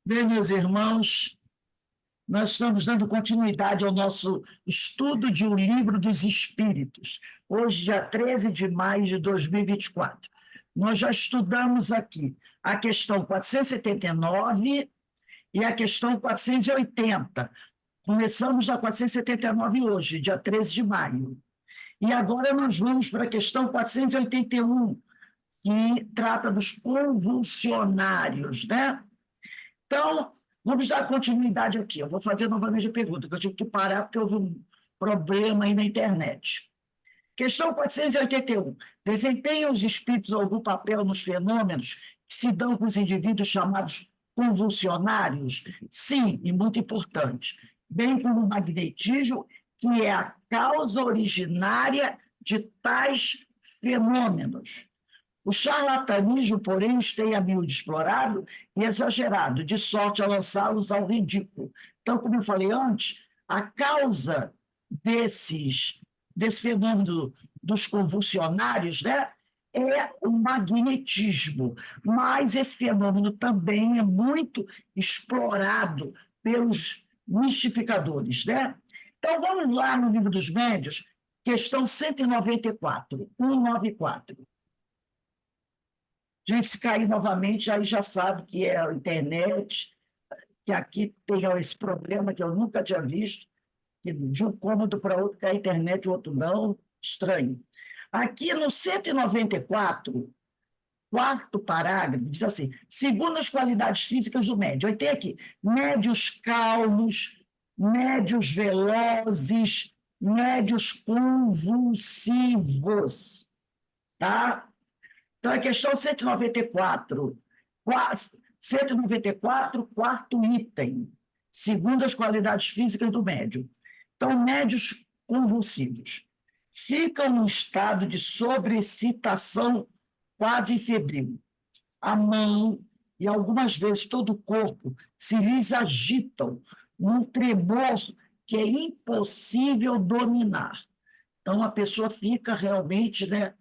Bem, meus irmãos, nós estamos dando continuidade ao nosso estudo de O Livro dos Espíritos, hoje, dia 13 de maio de 2024. Nós já estudamos aqui a questão 479 e a questão 480. Começamos a 479 hoje, dia 13 de maio. E agora nós vamos para a questão 481, que trata dos convulsionários, né? Então, vamos dar continuidade aqui. Eu vou fazer novamente a pergunta, que eu tive que parar porque houve um problema aí na internet. Questão 481. Desempenham os espíritos algum papel nos fenômenos que se dão com os indivíduos chamados convulsionários? Sim, e muito importante. Bem como o magnetismo, que é a causa originária de tais fenômenos. O charlatanismo, porém, os tem a miúde explorado e exagerado, de sorte a lançá-los ao ridículo. Então, como eu falei antes, a causa desse fenômeno dos convulsionários, né, é o magnetismo. Mas esse fenômeno também é muito explorado pelos mistificadores, né? Então, vamos lá no Livro dos Médiuns, questão 194, 194. Gente, se cair novamente, aí já sabe que é a internet, que aqui tem esse problema que eu nunca tinha visto, que de um cômodo para outro cai a internet, o outro não, estranho. Aqui no 194, quarto parágrafo, diz assim, segundo as qualidades físicas do médio. Aí tem aqui, médios calmos, médios velozes, médios convulsivos, tá? Então, a questão 194, 194, quarto item, segundo as qualidades físicas do médium. Então, médios convulsivos ficam num estado de sobreexcitação quase febril. A mão e algumas vezes todo o corpo se lhes agitam num tremor que é impossível dominar. Então, a pessoa fica realmente, né,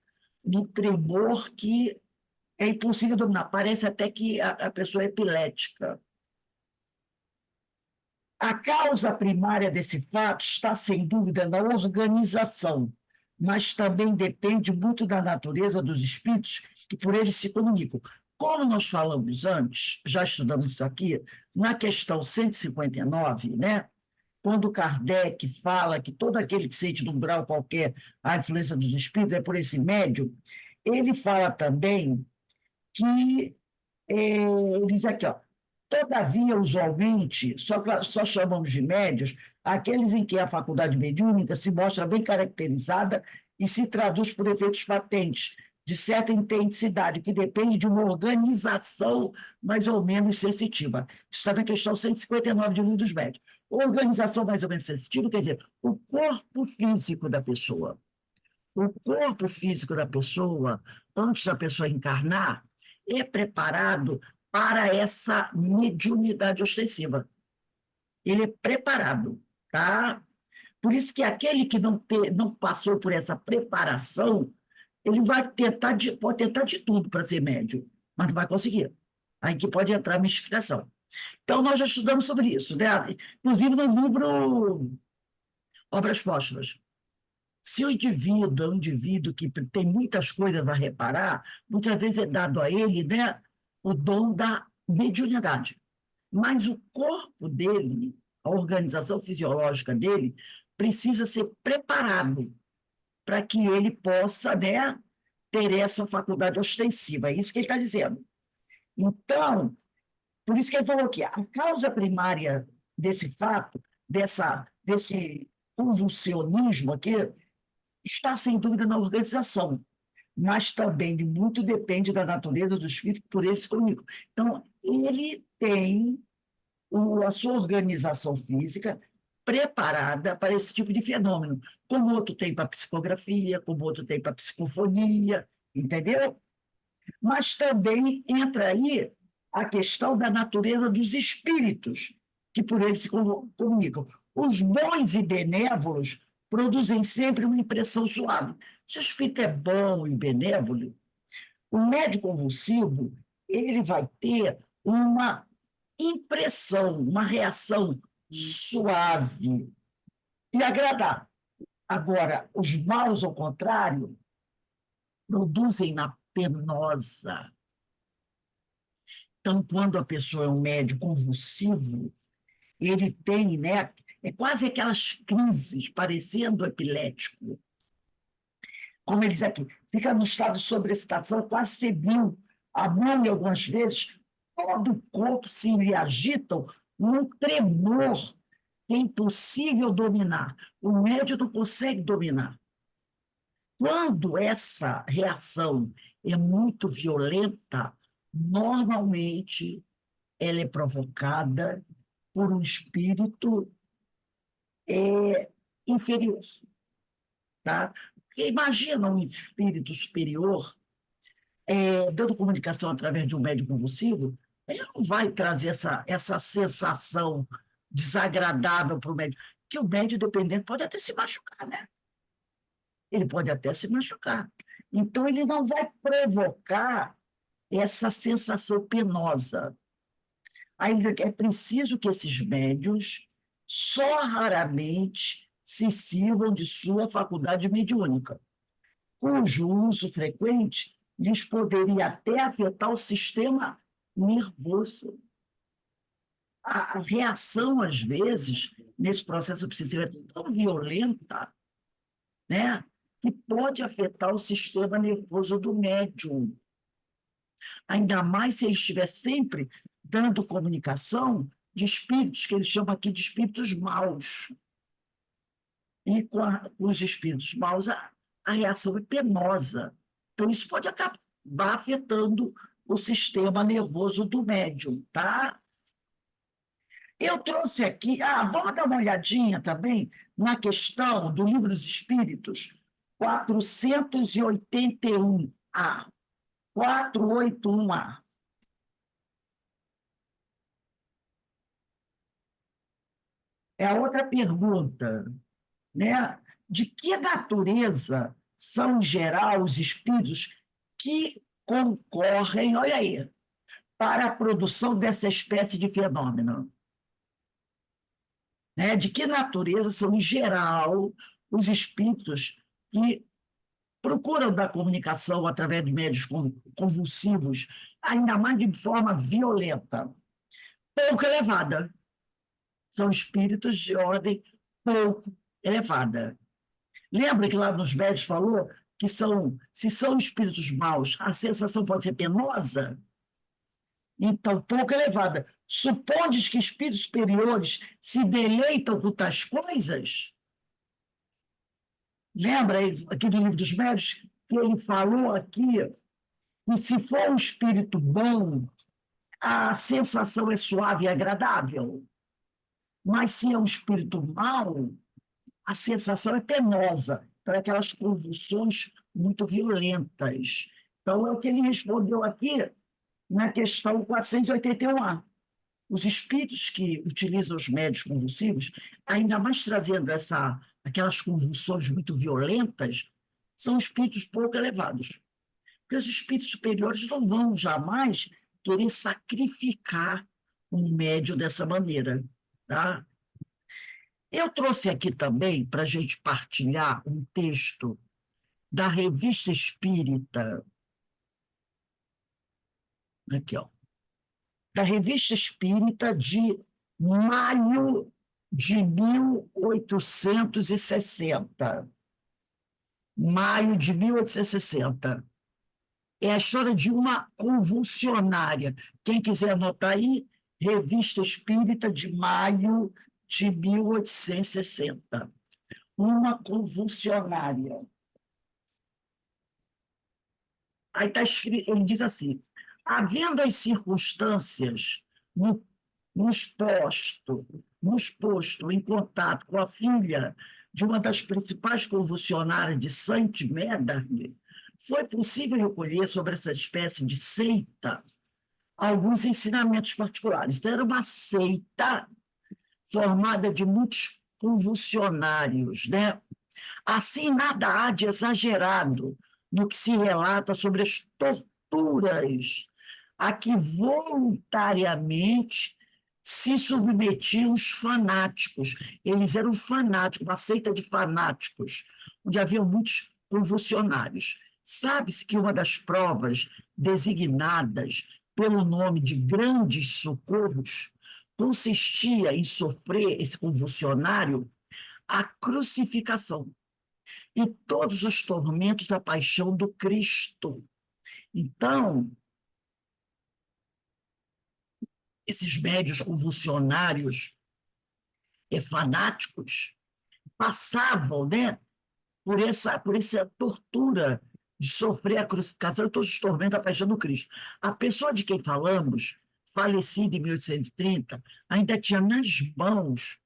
num tremor que é impossível dominar. Parece até que a pessoa é epilética. A causa primária desse fato está, sem dúvida, na organização, mas também depende muito da natureza dos espíritos que por eles se comunicam. Como nós falamos antes, já estudamos isso aqui, na questão 159, né? Quando Kardec fala que todo aquele que sente num grau qualquer a influência dos espíritos é por esse médium, ele fala também que, ele diz aqui, ó, todavia, usualmente, só chamamos de médios aqueles em que a faculdade mediúnica se mostra bem caracterizada e se traduz por efeitos patentes, de certa intensidade, que depende de uma organização mais ou menos sensitiva. Isso está na questão 159 de Livro dos Médios. Organização mais ou menos sensitiva, quer dizer, o corpo físico da pessoa. O corpo físico da pessoa, antes da pessoa encarnar, é preparado para essa mediunidade ostensiva. Ele é preparado, tá? Por isso que aquele que não passou por essa preparação, ele vai pode tentar de tudo para ser médium, mas não vai conseguir. Aí que pode entrar a mistificação. Então, nós já estudamos sobre isso, né? Inclusive no livro Obras Póstumas. Se o indivíduo é um indivíduo que tem muitas coisas a reparar, muitas vezes é dado a ele, né, o dom da mediunidade. Mas o corpo dele, a organização fisiológica dele, precisa ser preparado para que ele possa, né, ter essa faculdade ostensiva. É isso que ele está dizendo. Então, por isso que ele falou que a causa primária desse fato, desse convulsionismo aqui, está, sem dúvida, na organização, mas também muito depende da natureza do espírito por ele se comunica. Então, ele tem a sua organização física preparada para esse tipo de fenômeno, como outro tem para psicografia, como outro tem para psicofonia, entendeu? Mas também entra aí a questão da natureza dos espíritos, que por eles se comunicam. Os bons e benévolos produzem sempre uma impressão suave. Se o espírito é bom e benévolo, o médium convulsivo ele vai ter uma impressão, uma reação suave e agradável. Agora, os maus, ao contrário, produzem na penosa. Então, quando a pessoa é um médium convulsivo, ele tem, né, é quase aquelas crises, parecendo epilético. Como ele diz aqui, fica no estado de sobreexcitação, quase febril, a mão, e algumas vezes, todo o corpo se lhe agitam num tremor que é impossível dominar. O médium não consegue dominar. Quando essa reação é muito violenta, normalmente ela é provocada por um espírito inferior, tá? Porque imagina um espírito superior dando comunicação através de um médium convulsivo, ele não vai trazer essa sensação desagradável para o médium, que o médium dependente pode até se machucar, né? Ele pode até se machucar. Então, ele não vai provocar essa sensação penosa. Aí ele diz que é preciso que esses médiuns só raramente se sirvam de sua faculdade mediúnica, cujo uso frequente lhes poderia até afetar o sistema nervoso. A reação, às vezes, nesse processo obsessivo é tão violenta, né, que pode afetar o sistema nervoso do médium. Ainda mais se ele estiver sempre dando comunicação de espíritos, que ele chama aqui de espíritos maus. E com os espíritos maus, a reação é penosa. Então, isso pode acabar afetando o sistema nervoso do médium, tá? Eu trouxe aqui, vamos dar uma olhadinha também na questão do Livro dos Espíritos, 481A. 481A. É a outra pergunta, né? De que natureza são, em geral, os espíritos que concorrem, olha aí, para a produção dessa espécie de fenômeno? Né? De que natureza são, em geral, os espíritos que procuram dar comunicação através de médios convulsivos, ainda mais de forma violenta? Pouco elevada. São espíritos de ordem pouco elevada. Lembra que lá nos médios falou que se são espíritos maus, a sensação pode ser penosa? Então, pouco elevada. Supondes que espíritos superiores se deleitam com tais coisas? Lembra aqui do Livro dos Médios que ele falou aqui, e se for um espírito bom, a sensação é suave e agradável. Mas se é um espírito mau, a sensação é penosa. Então, é aquelas convulsões muito violentas. Então, é o que ele respondeu aqui na questão 481A. Os espíritos que utilizam os médios convulsivos, ainda mais trazendo aquelas convulsões muito violentas, são espíritos pouco elevados. Porque os espíritos superiores não vão jamais querer sacrificar um médium dessa maneira. Tá? Eu trouxe aqui também, para a gente partilhar, um texto da Revista Espírita, aqui, ó, da Revista Espírita de maio de 1860. Maio de 1860. É a história de uma convulsionária. Quem quiser anotar aí, Revista Espírita de maio de 1860. Uma convulsionária. Aí está escrito, ele diz assim: havendo as circunstâncias nos posto em contato com a filha de uma das principais convulsionárias de Saint Médard, foi possível recolher sobre essa espécie de seita alguns ensinamentos particulares. Então, era uma seita formada de muitos convulsionários, né? Assim, nada há de exagerado no que se relata sobre as torturas a que voluntariamente se submetiam os fanáticos. Eles eram fanáticos, uma seita de fanáticos, onde havia muitos convulsionários. Sabe-se que uma das provas designadas pelo nome de grandes socorros consistia em sofrer esse convulsionário a crucificação e todos os tormentos da paixão do Cristo. Então, esses médios convulsionários e fanáticos passavam, né, por essa tortura de sofrer a crucificação e todos os tormentos da paixão do Cristo. A pessoa de quem falamos, falecida em 1830, ainda tinha nas mãos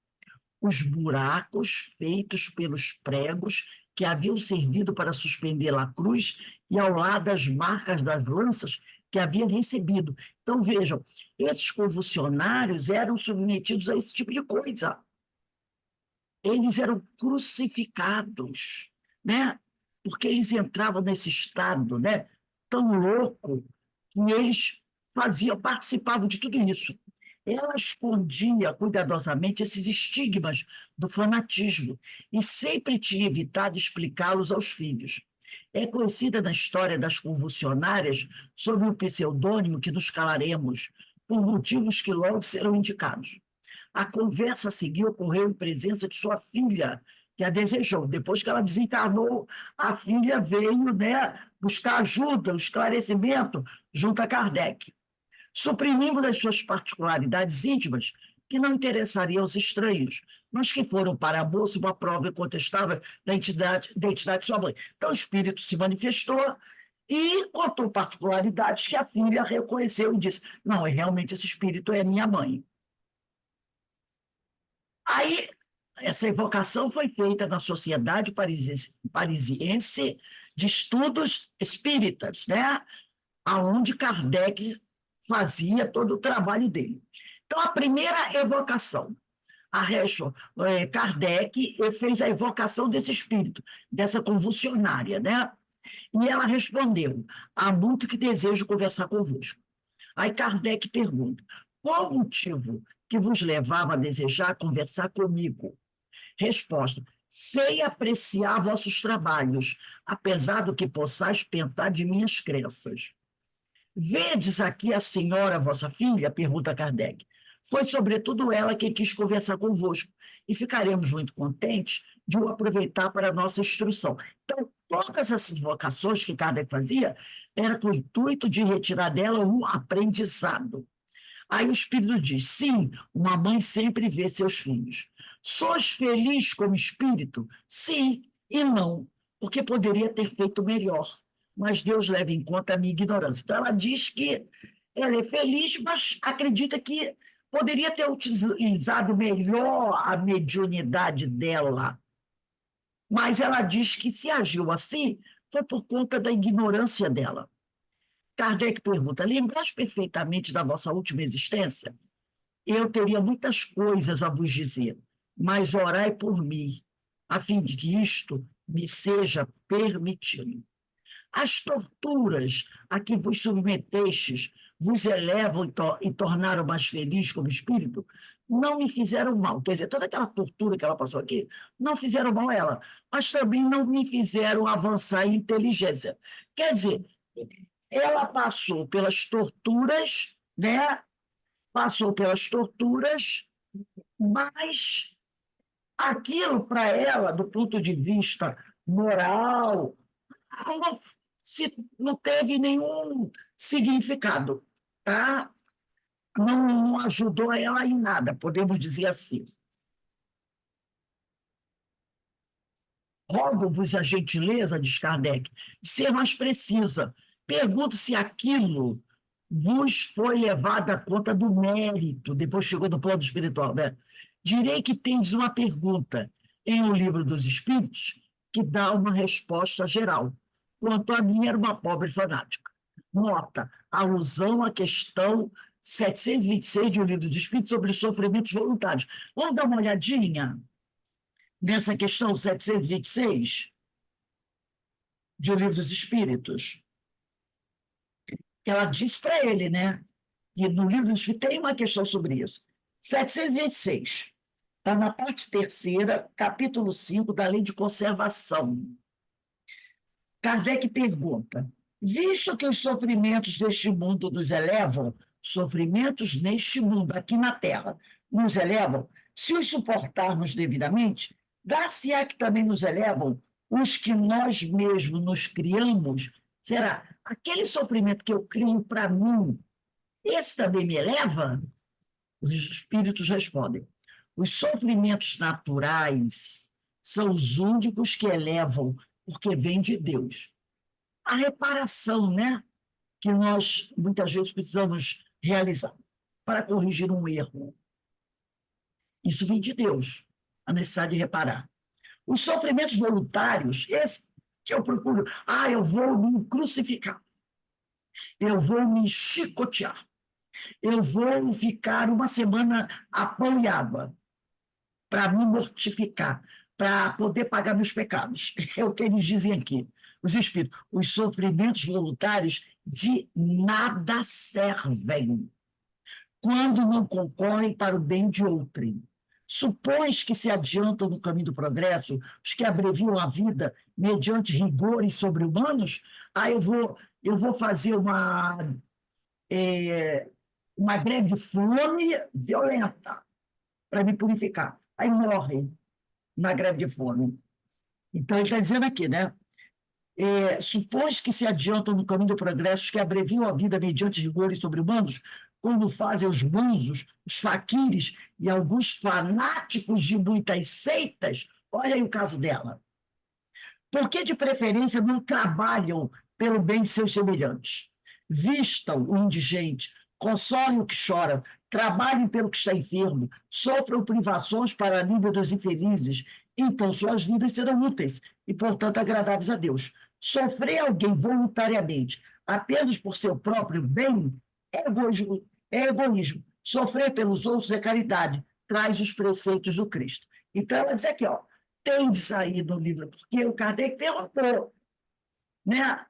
os buracos feitos pelos pregos que haviam servido para suspendê-la à cruz e ao lado as marcas das lanças que havia recebido. Então, vejam, esses convulsionários eram submetidos a esse tipo de coisa. Eles eram crucificados, né? Porque eles entravam nesse estado, né, tão louco que eles participavam de tudo isso. Ela escondia cuidadosamente esses estigmas do fanatismo e sempre tinha evitado explicá-los aos filhos. É conhecida na história das convulsionárias sob o pseudônimo que nos calaremos, por motivos que logo serão indicados. A conversa a seguir ocorreu em presença de sua filha, que a desejou. Depois que ela desencarnou, a filha veio, né, buscar ajuda, o esclarecimento, junto a Kardec, suprimindo as suas particularidades íntimas, que não interessariam aos estranhos, mas que foram para a moça uma prova incontestável da identidade de sua mãe. Então, o espírito se manifestou e contou particularidades que a filha reconheceu e disse: não, realmente esse espírito é minha mãe. Aí, essa evocação foi feita na Sociedade Parisiense de Estudos Espíritas, né? Onde Kardec fazia todo o trabalho dele. Então, a primeira evocação, Kardec fez a evocação desse espírito, dessa convulsionária, né? E ela respondeu: há muito que desejo conversar convosco. Aí Kardec pergunta: qual o motivo que vos levava a desejar conversar comigo? Resposta: sei apreciar vossos trabalhos, apesar do que possais pensar de minhas crenças. Vedes aqui a senhora, vossa filha? Pergunta Kardec. Foi sobretudo ela que quis conversar convosco, e ficaremos muito contentes de o aproveitar para a nossa instrução. Então, todas essas vocações que Kardec fazia era com o intuito de retirar dela um aprendizado. Aí o Espírito diz: sim, uma mãe sempre vê seus filhos. Sois feliz como espírito? Sim e não, porque poderia ter feito melhor, mas Deus leva em conta a minha ignorância. Então ela diz que ela é feliz, mas acredita que poderia ter utilizado melhor a mediunidade dela. Mas ela diz que se agiu assim foi por conta da ignorância dela. Kardec pergunta: lembrais perfeitamente da vossa última existência? Eu teria muitas coisas a vos dizer, mas orai por mim, a fim de que isto me seja permitido. As torturas a que vos submetestes vos elevam e tornaram mais feliz como espírito, não me fizeram mal. Quer dizer, toda aquela tortura que ela passou aqui não fizeram mal a ela, mas também não me fizeram avançar em inteligência. Quer dizer, ela passou pelas torturas, né? Passou pelas torturas, mas aquilo para ela, do ponto de vista moral, não, não teve nenhum significado, tá? Não ajudou ela em nada, podemos dizer assim. Rogo-vos a gentileza, diz Kardec, de ser mais precisa. Pergunto se aquilo vos foi levado à conta do mérito, depois chegou no plano espiritual, né? Direi que tendes uma pergunta em O Livro dos Espíritos que dá uma resposta geral. Quanto a mim, era uma pobre fanática. Nota: alusão à questão 726 de O Livro dos Espíritos sobre sofrimentos voluntários. Vamos dar uma olhadinha nessa questão 726 de O Livro dos Espíritos. Ela diz para ele, né? E no Livro dos Espíritos tem uma questão sobre isso. 726. Está na parte terceira, capítulo 5 da Lei de Conservação. Kardec pergunta: visto que os sofrimentos deste mundo nos elevam, sofrimentos neste mundo, aqui na Terra, nos elevam, se os suportarmos devidamente, dá-se-á que também nos elevam os que nós mesmos nos criamos? Será aquele sofrimento que eu crio para mim, esse também me eleva? Os espíritos respondem: os sofrimentos naturais são os únicos que elevam, porque vêm de Deus. A reparação, né, que nós muitas vezes precisamos realizar para corrigir um erro, isso vem de Deus, a necessidade de reparar. Os sofrimentos voluntários, esse que eu procuro, eu vou me crucificar, eu vou me chicotear, eu vou ficar uma semana a pão e água para me mortificar, para poder pagar meus pecados. É o que eles dizem aqui, os espíritos. Os sofrimentos voluntários de nada servem quando não concorrem para o bem de outrem. Supões que se adiantam no caminho do progresso os que abreviam a vida mediante rigores sobre-humanos? Eu vou fazer uma greve de fome violenta para me purificar. Aí morre na greve de fome. Então, ele está dizendo aqui, né? Supões que se adiantam no caminho do progresso os que abreviam a vida mediante rigores sobre-humanos, quando fazem os bonzos, os faquires e alguns fanáticos de muitas seitas. Olha aí o caso dela. Por que, de preferência, não trabalham pelo bem de seus semelhantes? Vistam o indigente, consolem o que chora, trabalhem pelo que está enfermo, sofram privações para alívio dos infelizes, então suas vidas serão úteis e, portanto, agradáveis a Deus. Sofrer alguém voluntariamente apenas por seu próprio bem é egoísmo. Sofrer pelos outros é caridade, traz os preceitos do Cristo. Então, ela diz aqui, tem de sair do livro, porque o Kardec perguntou, né?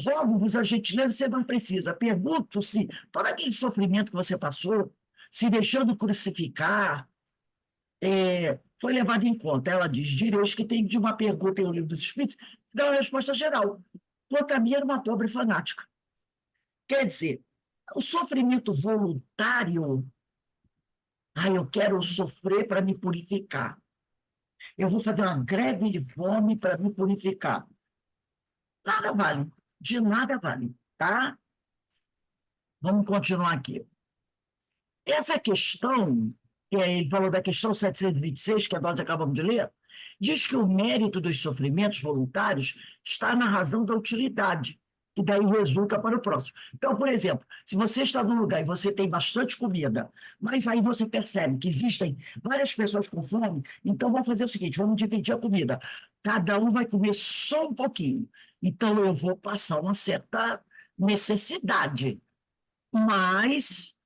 Rogo-vos a gentileza, você não precisa. Pergunto se todo aquele sofrimento que você passou, se deixando crucificar, foi levado em conta. Ela diz: direis que tem de uma pergunta em O Livro dos Espíritos, que dá uma resposta geral. Quanto a mim, era uma pobre fanática. Quer dizer, o sofrimento voluntário, eu quero sofrer para me purificar. Eu vou fazer uma greve de fome para me purificar. Nada vale, de nada vale, tá? Vamos continuar aqui. Essa questão, que ele falou da questão 726, que nós acabamos de ler, diz que o mérito dos sofrimentos voluntários está na razão da utilidade, que daí resulta para o próximo. Então, por exemplo, se você está num lugar e você tem bastante comida, mas aí você percebe que existem várias pessoas com fome, então vamos fazer o seguinte: vamos dividir a comida. Cada um vai comer só um pouquinho. Então, eu vou passar uma certa necessidade. Mas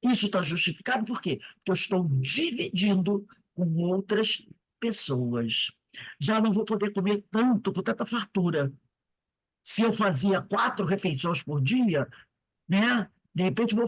isso está justificado por quê? Porque eu estou dividindo com outras pessoas. Já não vou poder comer tanto, com tanta fartura. Se eu fazia 4 refeições por dia, né? De repente vou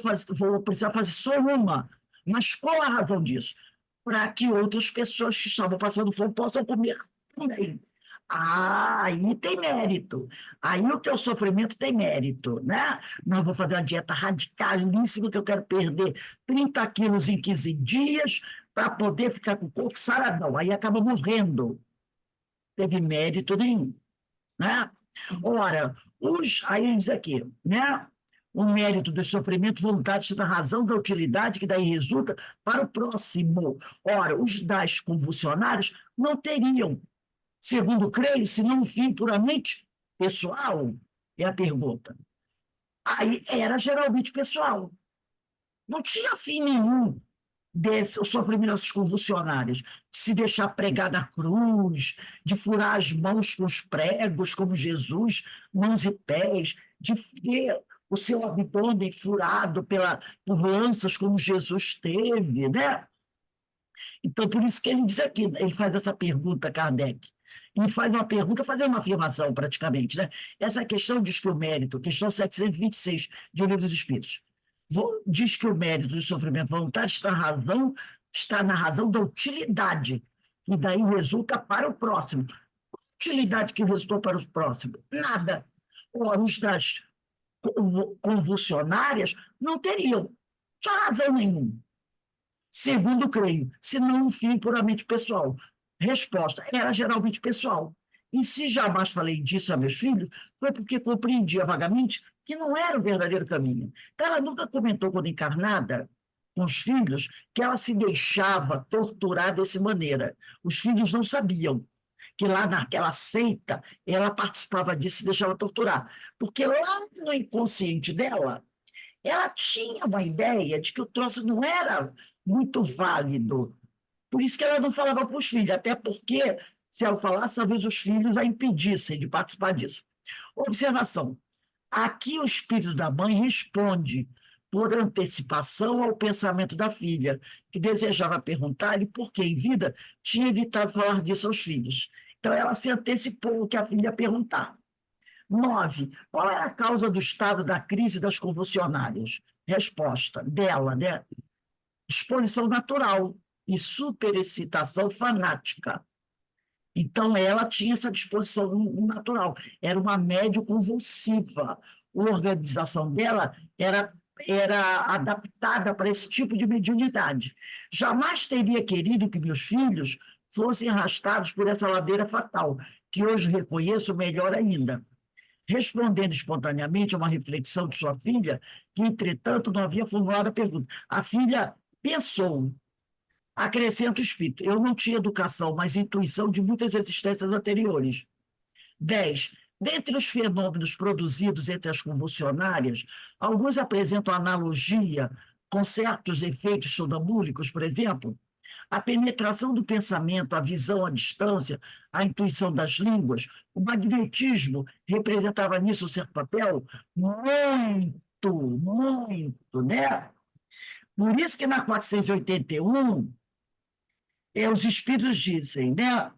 precisar fazer só uma. Mas qual a razão disso? Para que outras pessoas que estavam passando fome possam comer também. Aí tem mérito. Aí o teu sofrimento tem mérito, né? Não vou fazer uma dieta radicalíssima que eu quero perder 30 quilos em 15 dias para poder ficar com o corpo saradão. Aí acaba morrendo. Teve mérito nenhum, né? Ora, aí ele diz aqui, né? O mérito do sofrimento voluntário está na razão da utilidade que daí resulta para o próximo. Ora, os das convulsionários não teriam, segundo creio, senão um fim puramente pessoal? É a pergunta. Aí era geralmente pessoal. Não tinha fim nenhum o sofrimento dessas convulsionárias, de se deixar pregar na cruz, de furar as mãos com os pregos, como Jesus, mãos e pés, de ter o seu abdômen furado por lanças, como Jesus teve, né? Então, por isso que ele diz aqui, ele faz essa pergunta, Kardec, e faz uma pergunta, fazendo uma afirmação, praticamente, né? Essa questão diz que o mérito, questão 726 de O Livro dos Espíritos, diz que o mérito do sofrimento voluntário está na razão da utilidade, e daí resulta para o próximo. Utilidade que resultou para o próximo? Nada. Os das convulsionárias não teriam tinha razão nenhuma. Segundo, creio, se não um fim puramente pessoal. Resposta, era geralmente pessoal. E se jamais falei disso a meus filhos, foi porque compreendia vagamente que não era o verdadeiro caminho. Então, ela nunca comentou, quando encarnada, com os filhos, que ela se deixava torturar dessa maneira. Os filhos não sabiam que lá naquela seita ela participava disso e deixava torturar. Porque lá no inconsciente dela, ela tinha uma ideia de que o troço não era muito válido. Por isso que ela não falava para os filhos, até porque, se ela falasse, talvez os filhos a impedissem de participar disso. Observação: aqui o espírito da mãe responde por antecipação ao pensamento da filha, que desejava perguntar-lhe por que, em vida, tinha evitado falar disso aos filhos. Então, ela se antecipou o que a filha ia perguntar. 9. Qual era a causa do estado da crise das convulsionárias? Resposta dela, né? Exposição natural e superexcitação fanática. Então, ela tinha essa disposição natural. Era uma médio convulsiva. A organização dela era adaptada para esse tipo de mediunidade. Jamais teria querido que meus filhos fossem arrastados por essa ladeira fatal, que hoje reconheço melhor ainda. Respondendo espontaneamente a uma reflexão de sua filha, que, entretanto, não havia formulado a pergunta. A filha pensou, acrescenta o espírito. Eu não tinha educação, mas intuição de muitas existências anteriores. 10. Dentre os fenômenos produzidos entre as convulsionárias, alguns apresentam analogia com certos efeitos sonambúlicos, por exemplo, a penetração do pensamento, a visão à distância, a intuição das línguas, o magnetismo representava nisso um certo papel? Muito, muito, né? Por isso que na 481, os espíritos dizem, né?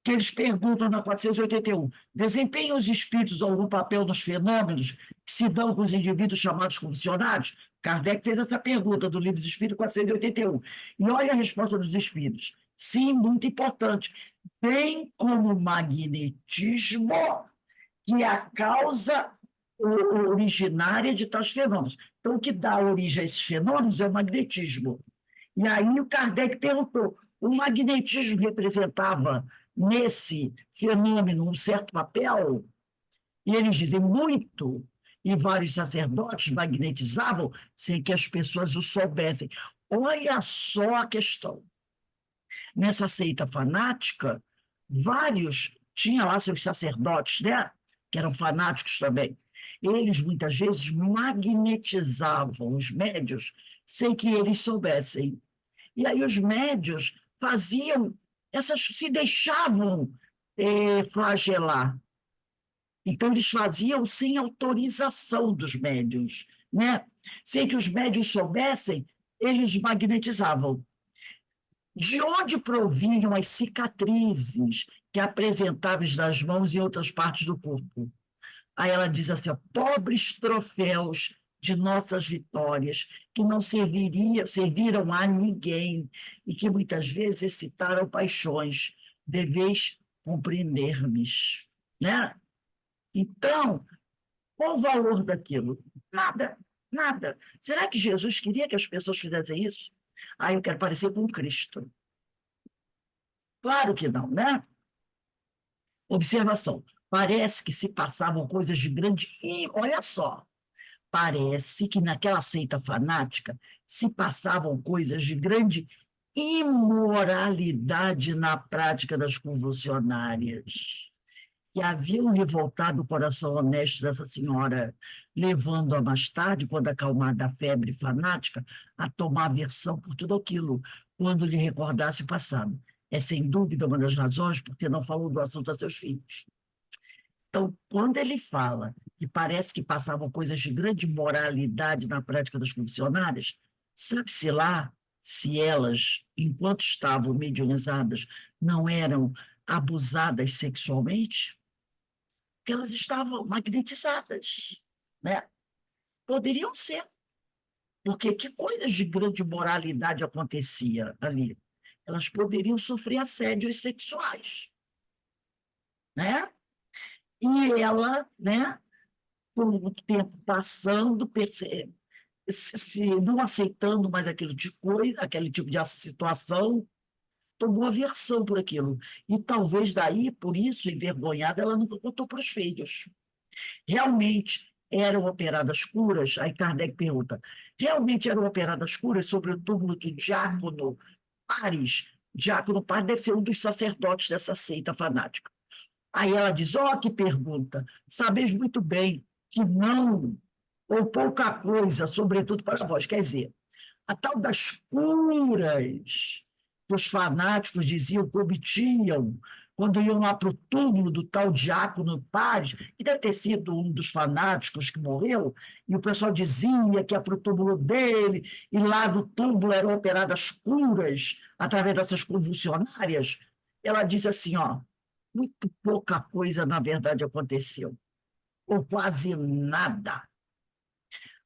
Que eles perguntam na 481, desempenham os espíritos algum papel nos fenômenos que se dão com os indivíduos chamados convulsionados? Kardec fez essa pergunta do Livro dos Espíritos 481. E olha a resposta dos espíritos. Sim, muito importante. Bem como o magnetismo, que é a causa originária de tais fenômenos. Então, o que dá origem a esses fenômenos é o magnetismo. E aí o Kardec perguntou, o magnetismo representava nesse fenômeno um certo papel? E eles dizem muito, e vários sacerdotes magnetizavam sem que as pessoas o soubessem. Olha só a questão. Nessa seita fanática, vários tinham lá seus sacerdotes, né? Que eram fanáticos também. Eles, muitas vezes, magnetizavam os médios sem que eles soubessem. E aí os médios faziam, se deixavam flagelar. Então, eles faziam sem autorização dos médios, né? Sem que os médios soubessem, eles magnetizavam. De onde provinham as cicatrizes que apresentavam nas mãos e outras partes do corpo? Aí ela diz assim, ó, pobres troféus de nossas vitórias, que não serviram a ninguém e que muitas vezes excitaram paixões. Deveis compreender-me, né? Então, qual o valor daquilo? Nada, nada. Será que Jesus queria que as pessoas fizessem isso? Ah, eu quero parecer com Cristo. Claro que não, né? Observação. Parece que se passavam coisas de grande... E olha só, parece que naquela seita fanática se passavam coisas de grande imoralidade na prática das convulsionárias, que haviam revoltado o coração honesto dessa senhora, levando-a mais tarde, quando acalmada a febre fanática, a tomar aversão por tudo aquilo, quando lhe recordasse o passado. É, sem dúvida, uma das razões porque não falou do assunto a seus filhos. Então, quando ele fala que parece que passavam coisas de grande moralidade na prática das confessionárias, sabe-se lá se elas, enquanto estavam mediunizadas, não eram abusadas sexualmente? Porque elas estavam magnetizadas, né? Poderiam ser. Porque que coisas de grande moralidade acontecia ali? Elas poderiam sofrer assédios sexuais, né? E ela, né, com o tempo passando, não aceitando mais aquele tipo de coisa, aquele tipo de situação, tomou aversão por aquilo. E talvez daí, por isso, envergonhada, ela nunca contou para os filhos. Realmente eram operadas curas? Aí Kardec pergunta, realmente eram operadas curas sobre o túmulo do Diácono Pares? Diácono Pares deve ser um dos sacerdotes dessa seita fanática. Aí ela diz, ó, que pergunta, sabeis muito bem que não, ou pouca coisa, sobretudo para vós. Quer dizer, a tal das curas que os fanáticos diziam que obtinham quando iam lá para o túmulo do tal Diácono Paz, que deve ter sido um dos fanáticos que morreu, e o pessoal dizia que ia para o túmulo dele, e lá do túmulo eram operadas curas através dessas convulsionárias. Ela diz assim, ó, muito pouca coisa, na verdade, aconteceu, ou quase nada.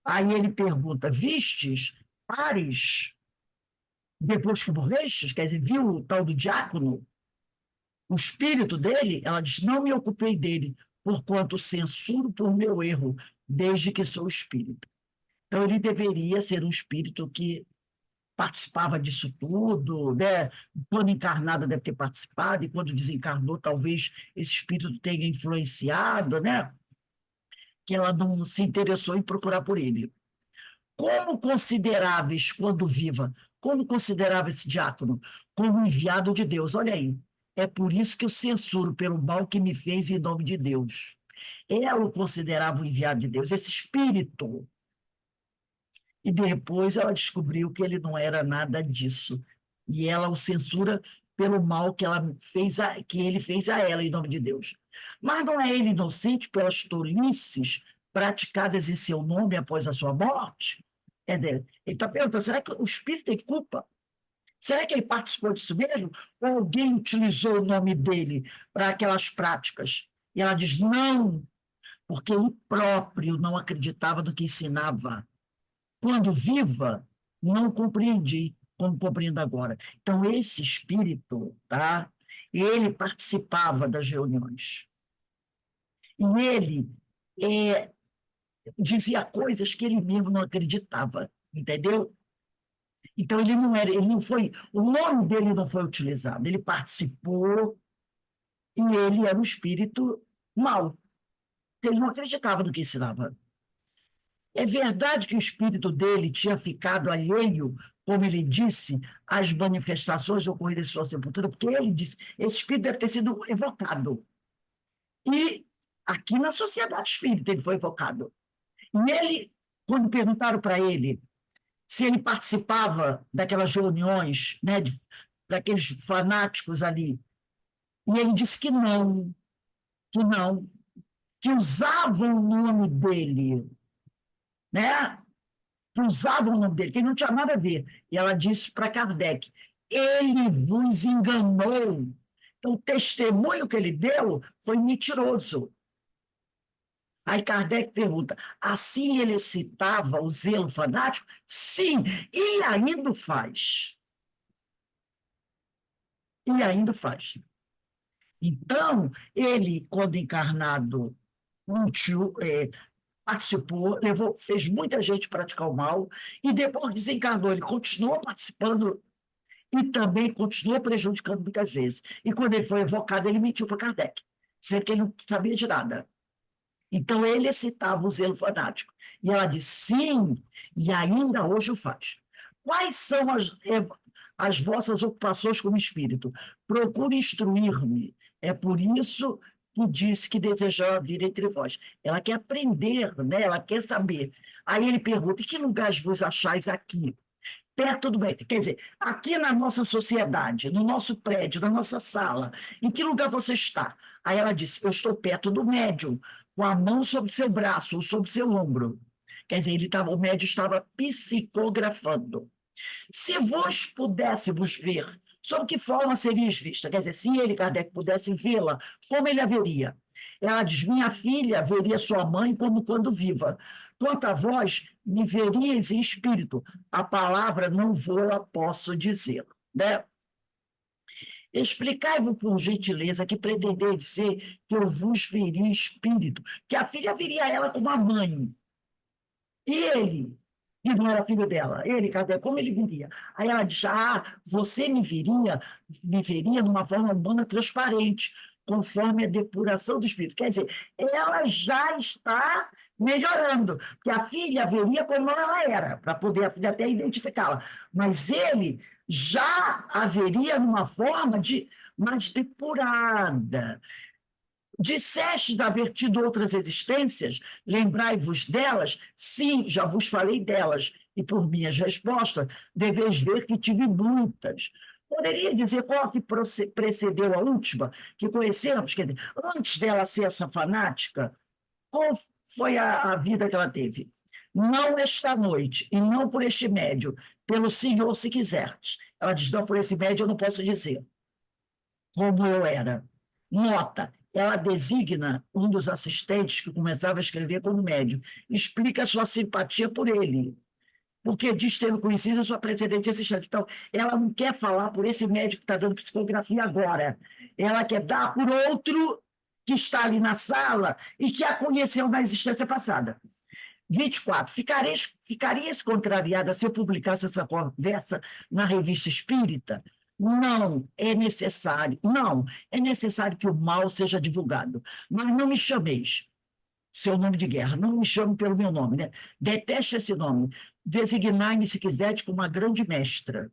Aí ele pergunta, vistes pares depois que morrestes? Quer dizer, viu o tal do diácono, o espírito dele? Ela diz, não me ocupei dele, porquanto censuro por meu erro, desde que sou espírito. Então ele deveria ser um espírito que participava disso tudo, né? Quando encarnado deve ter participado, e quando desencarnou, talvez esse espírito tenha influenciado, né? Que ela não se interessou em procurar por ele. Como consideráveis quando viva? Como considerava esse diácono? Como enviado de Deus. Olha aí. É por isso que eu censuro pelo mal que me fez em nome de Deus. Ela o considerava o enviado de Deus, esse espírito. E depois ela descobriu que ele não era nada disso. E ela o censura pelo mal que, que ele fez a ela em nome de Deus. Mas não é ele inocente pelas tolices praticadas em seu nome após a sua morte? Quer dizer, ele está perguntando, será que o espírito tem culpa? Será que ele participou disso mesmo? Ou alguém utilizou o nome dele para aquelas práticas? E ela diz, não, porque ele próprio não acreditava no que ensinava. Quando viva, não compreendi como compreendo agora. Então, esse espírito, tá? Ele participava das reuniões. E ele é, dizia coisas que ele mesmo não acreditava, entendeu? Então, ele não foi, o nome dele não foi utilizado, ele participou e ele era um espírito mau. Ele não acreditava no que ensinava. É verdade que o espírito dele tinha ficado alheio, como ele disse, às manifestações ocorridas em sua sepultura, porque ele disse, esse espírito deve ter sido evocado. E aqui na sociedade espírita ele foi evocado. E ele, quando perguntaram para ele se ele participava daquelas reuniões, né, daqueles fanáticos ali, e ele disse que não, que usavam o nome dele, né? Que usavam o nome dele, que não tinha nada a ver. E ela disse para Kardec: ele vos enganou. Então, o testemunho que ele deu foi mentiroso. Aí Kardec pergunta: assim ele excitava o zelo fanático? Sim, e ainda o faz. E ainda faz. Então, ele, quando encarnado, participou, fez muita gente praticar o mal, e depois desencarnou, ele continuou participando e também continuou prejudicando muitas vezes. E quando ele foi evocado, ele mentiu para Kardec, dizendo que ele não sabia de nada. Então, ele excitava o zelo fanático. E ela disse, sim, e ainda hoje o faz. Quais são as vossas ocupações como espírito? Procure instruir-me. É por isso que disse que desejava vir entre vós. Ela quer aprender, né? Ela quer saber. Aí ele pergunta, em que lugares vos achais aqui? Perto do bem. Quer dizer, aqui na nossa sociedade, no nosso prédio, na nossa sala, em que lugar você está? Aí ela disse: eu estou perto do médium, com a mão sobre seu braço ou sobre seu ombro. Quer dizer, o médium estava psicografando. Se vós pudéssemos ver, sob que forma serias vista? Quer dizer, se ele, Kardec, pudesse vê-la, como ele a veria? Ela diz: minha filha veria sua mãe como quando viva. Quanto a vós, me veríeis em espírito. A palavra não vou-la posso dizer. Né? Explicai-vos por gentileza que pretendei dizer que eu vos veria espírito, que a filha viria a ela como a mãe. E ele, que não era filho dela, ele, cadê? Como ele viria? Aí ela diz: ah, você me veria numa forma humana transparente, conforme a depuração do espírito. Quer dizer, ela já está melhorando, porque a filha veria como ela era, para poder a filha até identificá-la. Mas ele já a veria numa forma de mais depurada. Dissestes haver tido outras existências, lembrai-vos delas? Sim, já vos falei delas, e por minhas respostas, deveis ver que tive muitas. Poderia dizer qual que precedeu a última, que conhecemos, quer dizer, antes dela ser essa fanática, qual foi a vida que ela teve? Não esta noite, e não por este médio, pelo Senhor, se quiserdes. Ela diz: não, por esse médio eu não posso dizer como eu era. Nota, ela designa um dos assistentes que começava a escrever como médium, explica sua simpatia por ele, porque diz tendo conhecido a sua precedente assistente. Então, ela não quer falar por esse médico que está dando psicografia agora, ela quer dar por outro que está ali na sala e que a conheceu na existência passada. 24. Ficarias contrariada se eu publicasse essa conversa na revista Espírita? Não é necessário, não, é necessário que o mal seja divulgado, mas não me chameis seu nome de guerra, não me chame pelo meu nome, né? Deteste esse nome, designai-me, se quiseres, como uma grande mestra.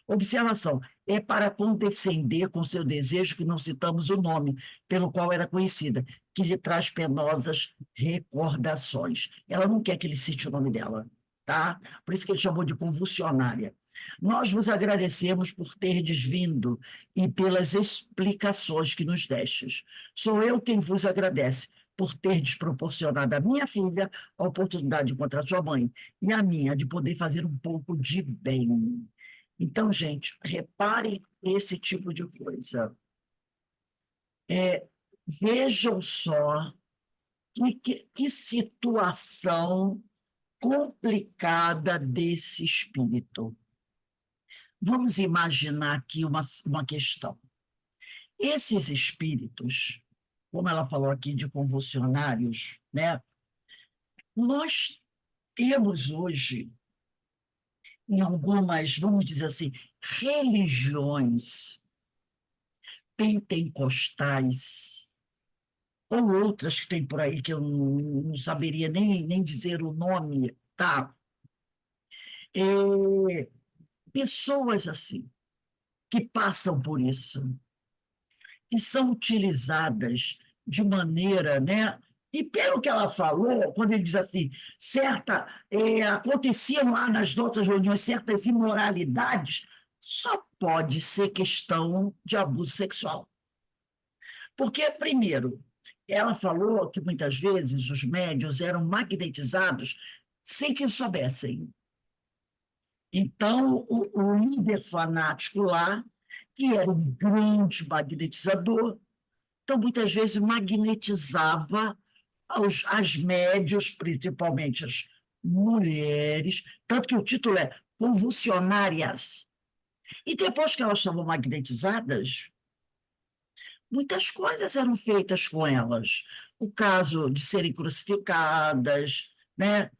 Observação: é para condescender com seu desejo que não citamos o nome pelo qual era conhecida, que lhe traz penosas recordações. Ela não quer que ele cite o nome dela, tá? Por isso que ele chamou de convulsionária. Nós vos agradecemos por terdes vindo e pelas explicações que nos destes. Sou eu quem vos agradece por terdes proporcionado à minha filha a oportunidade de encontrar sua mãe e a minha de poder fazer um pouco de bem. Então, gente, reparem esse tipo de coisa. Vejam só que situação complicada desse espírito. Vamos imaginar aqui uma questão. Esses espíritos, como ela falou aqui de convulsionários, né? Nós temos hoje, em algumas, vamos dizer assim, religiões pentecostais, ou outras que tem por aí que eu não saberia nem dizer o nome, tá? É, pessoas assim, que passam por isso, que são utilizadas de maneira, né? E pelo que ela falou, quando ele diz assim, aconteciam lá nas nossas reuniões certas imoralidades, só pode ser questão de abuso sexual. Porque, primeiro, ela falou que muitas vezes os médios eram magnetizados sem que soubessem. Então, o líder fanático lá, que era um grande magnetizador, então muitas vezes magnetizava as médios, principalmente as mulheres, tanto que o título é Convulsionárias. E depois que elas estavam magnetizadas, muitas coisas eram feitas com elas. O caso de serem crucificadas, né?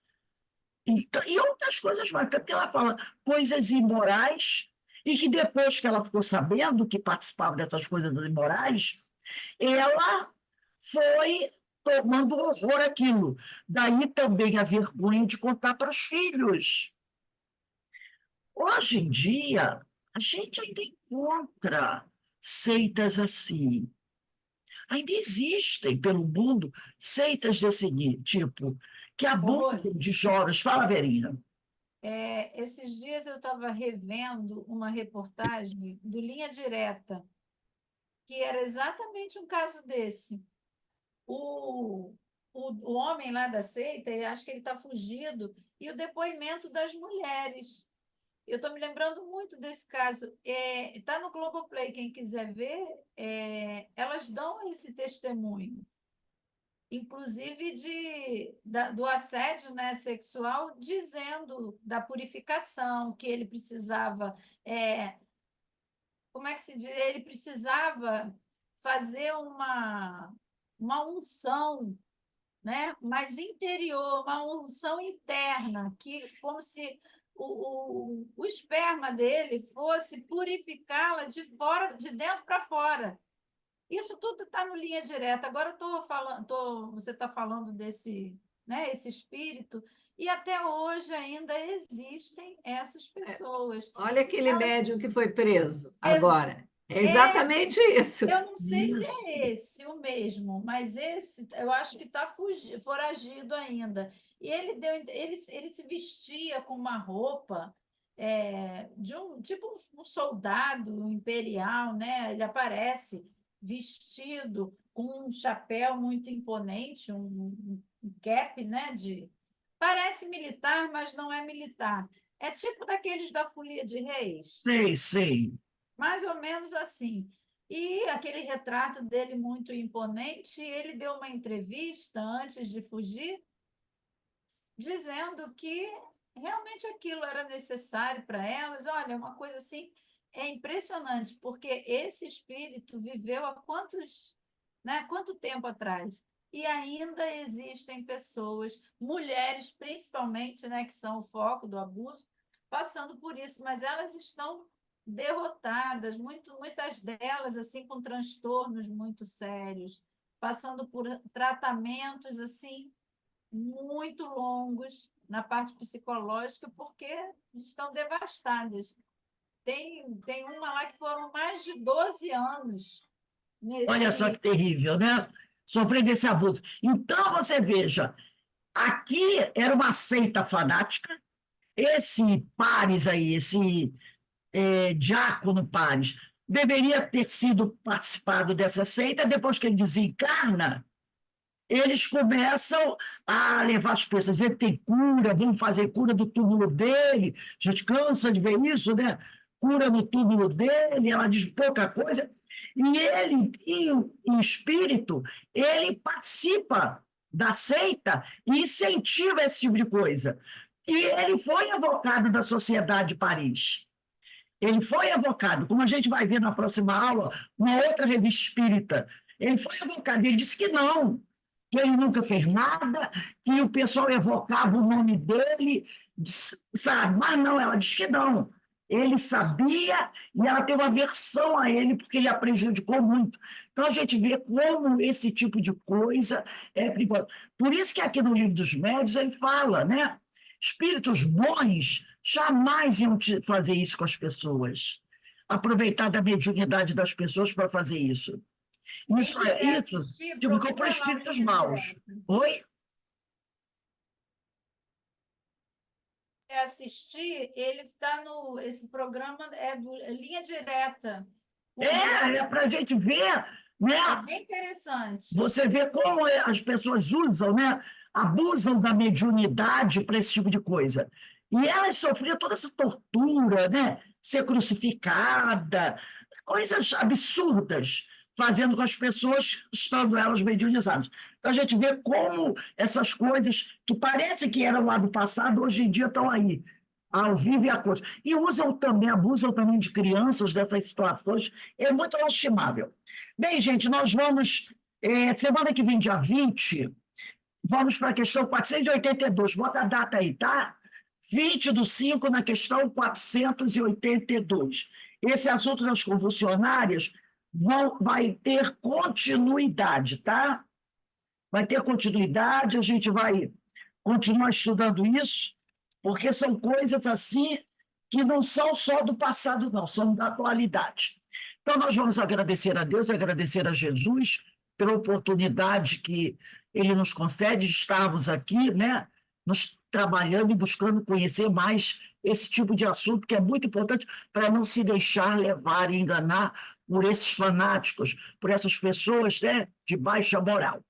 Então, e outras coisas mais, porque ela fala coisas imorais, e que depois que ela ficou sabendo que participava dessas coisas imorais, ela foi tomando horror aquilo. Daí também a vergonha de contar para os filhos. Hoje em dia, a gente ainda encontra seitas assim. Ainda existem pelo mundo seitas desse tipo, que Ô, abusam Rose, de jovens. Fala, Verinha. esses dias eu estava revendo uma reportagem do Linha Direta, que era exatamente um caso desse. O, o homem lá da seita, eu acho que ele está fugido, e o depoimento das mulheres. Eu estou me lembrando muito desse caso. Está no Globoplay, quem quiser ver, elas dão esse testemunho. inclusive do assédio, né, sexual, dizendo da purificação, que ele precisava, como é que se diz? Ele precisava fazer uma unção, né, mais interior, uma unção interna, que como se o esperma dele fosse purificá-la de fora, de dentro para fora. Isso tudo está no Linha Direta. Agora estou falando, você está falando desse, né, esse espírito, e até hoje ainda existem essas pessoas. Olha aquele Elas, médium que foi preso ex- agora. É é, exatamente isso. eu não sei se Isso. é esse o mesmo, mas esse eu acho que está foragido ainda. E ele se vestia com uma roupa de um tipo um soldado imperial, né? Ele aparece vestido com um chapéu muito imponente, um cap, né? Parece militar, mas não é militar. É tipo daqueles da Folia de Reis. Sei, sei. Mais ou menos assim. E aquele retrato dele muito imponente, ele deu uma entrevista antes de fugir, dizendo que realmente aquilo era necessário para elas. Olha, uma coisa assim é impressionante, porque esse espírito viveu há quanto tempo atrás? E ainda existem pessoas, mulheres principalmente, né, que são o foco do abuso, passando por isso, mas elas estão derrotadas, muitas delas assim com transtornos muito sérios, passando por tratamentos assim muito longos na parte psicológica, porque estão devastadas. Tem uma lá que foram mais de 12 anos Olha só nesse. que terrível, né? Sofrer desse abuso. Então, você veja, aqui era uma seita fanática, esse Pares aí, esse Diácono Pares, deveria ter sido participado dessa seita, depois que ele desencarna, eles começam a levar as pessoas, ele tem cura, vamos fazer cura do túmulo dele, a gente cansa de ver isso, né? Cura no túmulo dele, ela diz pouca coisa, e ele, em espírito, ele participa da seita e incentiva esse tipo de coisa. E ele foi evocado da Sociedade de Paris. Ele foi evocado, como a gente vai ver na próxima aula, uma outra revista espírita. Ele foi evocado, ele disse que não, que ele nunca fez nada, que o pessoal evocava o nome dele, sabe? Mas não, ela disse que não. Ele sabia e ela teve aversão a ele porque ele a prejudicou muito. Então a gente vê como esse tipo de coisa é perigoso. Por isso que aqui no Livro dos Médiuns ele fala, né? Espíritos bons jamais iam fazer isso com as pessoas. Aproveitar da mediunidade das pessoas para fazer isso. Quem quiser Isso assistir, significou para procura lá o espíritos Linha maus. Direta. Oi? Assistir, ele está no. Esse programa é do Linha Direta, É comigo. para a gente ver, né? É bem interessante. Você vê como as pessoas usam, né? Abusam da mediunidade para esse tipo de coisa. E elas sofriam toda essa tortura, né? Ser crucificada, coisas absurdas, fazendo com as pessoas, estando elas mediunizadas. Então a gente vê como essas coisas que parece que eram lá do passado, hoje em dia estão aí, ao vivo e a cores. E usam também, abusam também de crianças dessas situações, é muito lastimável. Bem, gente, nós vamos, semana que vem, dia 20, vamos para a questão 482. Bota a data aí, tá? 20/5 na questão 482. Esse assunto das convulsionárias vai ter continuidade, tá? Vai ter continuidade, a gente vai continuar estudando isso, porque são coisas assim que não são só do passado, não, são da atualidade. Então, nós vamos agradecer a Deus, agradecer a Jesus pela oportunidade que Ele nos concede de estarmos aqui, né, nos trabalhando e buscando conhecer mais esse tipo de assunto, que é muito importante para não se deixar levar e enganar por esses fanáticos, por essas pessoas, né, de baixa moral.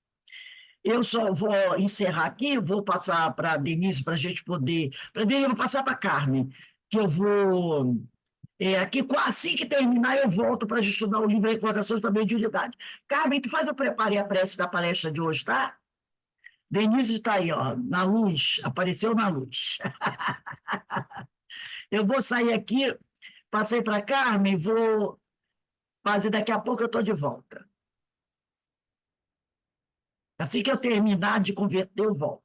Eu só vou encerrar aqui, vou passar para a Denise para a gente poder. Para Denise, eu vou passar para a Carmen, que eu vou. Aqui, assim que terminar, eu volto para a gente estudar o livro Recordações da Mediunidade. Carmen, tu faz eu preparei a prece da palestra de hoje, tá? Denise está aí, ó, na luz, apareceu na luz. Eu vou sair aqui, passei para a Carmen, vou fazer, daqui a pouco eu estou de volta. Assim que eu terminar de converter, eu volto.